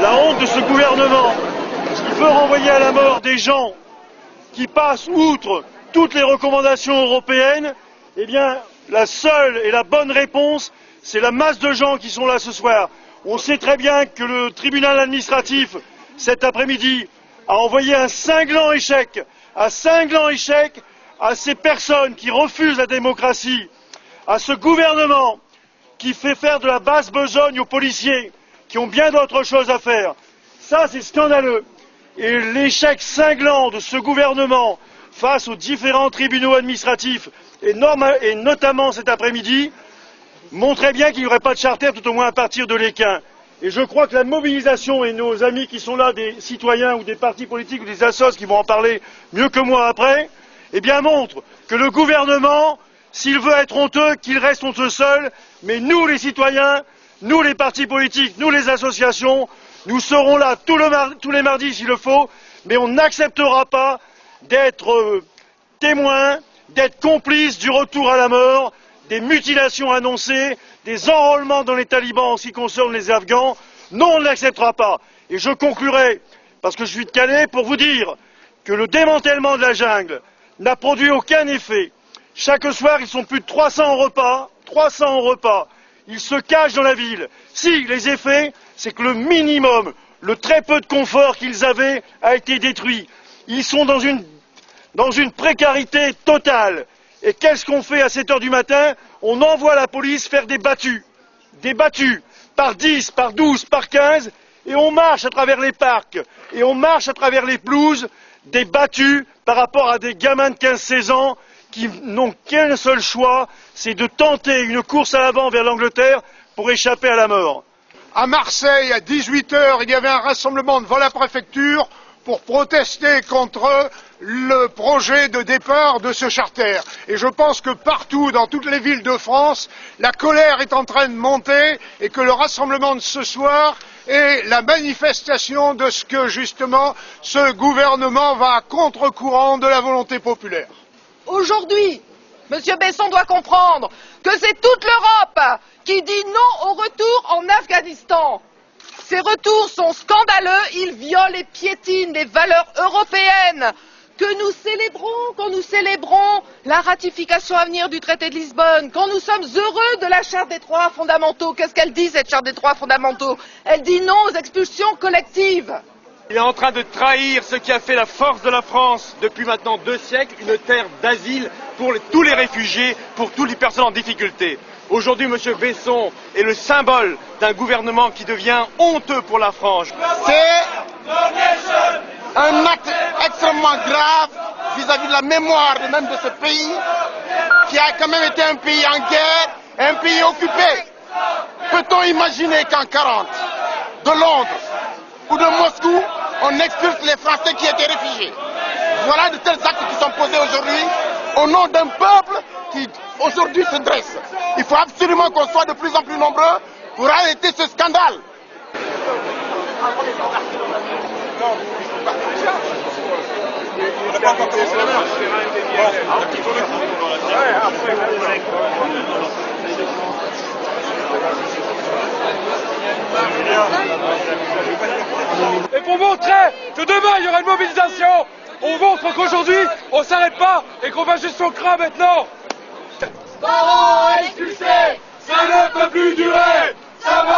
la honte de ce gouvernement qui veut renvoyer à la mort des gens qui passent outre toutes les recommandations européennes. Eh bien, la seule et la bonne réponse, c'est la masse de gens qui sont là ce soir. On sait très bien que le tribunal administratif, cet après-midi, a envoyé un cinglant échec à ces personnes qui refusent la démocratie, à ce gouvernement qui fait faire de la basse besogne aux policiers qui ont bien d'autres choses à faire. Ça, c'est scandaleux. Et l'échec cinglant de ce gouvernement face aux différents tribunaux administratifs, et notamment cet après-midi, montrait bien qu'il n'y aurait pas de charter, tout au moins à partir de l'Équin. Et je crois que la mobilisation, et nos amis qui sont là, des citoyens ou des partis politiques ou des assos qui vont en parler mieux que moi après, eh bien montre que le gouvernement, s'il veut être honteux, qu'il reste honteux seul, mais nous les citoyens, nous les partis politiques, nous les associations, nous serons là tous les mardis s'il le faut, mais on n'acceptera pas d'être témoins, d'être complices du retour à la mort, des mutilations annoncées, des enrôlements dans les talibans en ce qui concerne les Afghans. Non, on ne l'acceptera pas. Et je conclurai, parce que je suis de Calais, pour vous dire que le démantèlement de la jungle n'a produit aucun effet. Chaque soir, ils sont plus de 300 en repas. Ils se cachent dans la ville. Si, les effets, c'est que le minimum, le très peu de confort qu'ils avaient a été détruit. Ils sont dans une précarité totale. Et qu'est-ce qu'on fait à 7 heures du matin? On envoie la police faire des battues, par 10, par 12, par 15, et on marche à travers les parcs, et on marche à travers les pelouses, des battues par rapport à des gamins de 15-16 ans qui n'ont qu'un seul choix, c'est de tenter une course à l'avant vers l'Angleterre pour échapper à la mort. À Marseille, à 18 heures, il y avait un rassemblement devant la préfecture pour protester contre le projet de départ de ce charter. Et je pense que partout, dans toutes les villes de France, la colère est en train de monter et que le rassemblement de ce soir est la manifestation de ce que, justement, ce gouvernement va à contre-courant de la volonté populaire. Aujourd'hui, M. Besson doit comprendre que c'est toute l'Europe qui dit non au retour en Afghanistan. Ces retours sont scandaleux, ils violent et piétinent les valeurs européennes que nous célébrons quand nous célébrons la ratification à venir du traité de Lisbonne, quand nous sommes heureux de la charte des droits fondamentaux. Qu'est-ce qu'elle dit, cette charte des droits fondamentaux? Elle dit non aux expulsions collectives. Il est en train de trahir ce qui a fait la force de la France depuis maintenant 2 siècles, une terre d'asile pour tous les réfugiés, pour toutes les personnes en difficulté. Aujourd'hui, M. Besson est le symbole d'un gouvernement qui devient honteux pour la France. C'est un acte extrêmement grave vis-à-vis de la mémoire même de ce pays, qui a quand même été un pays en guerre, un pays occupé. Peut-on imaginer qu'en 40, de Londres ou de Moscou, on expulse les Français qui étaient réfugiés? Voilà de tels actes qui sont posés aujourd'hui au nom d'un peuple qui aujourd'hui se dresse. Il faut absolument qu'on soit de plus en plus nombreux pour arrêter ce scandale. Et pour montrer que demain il y aura une mobilisation, on montre qu'aujourd'hui on s'arrête pas et qu'on va juste au cran maintenant. Parents expulsés, Ça ne peut plus durer, ça va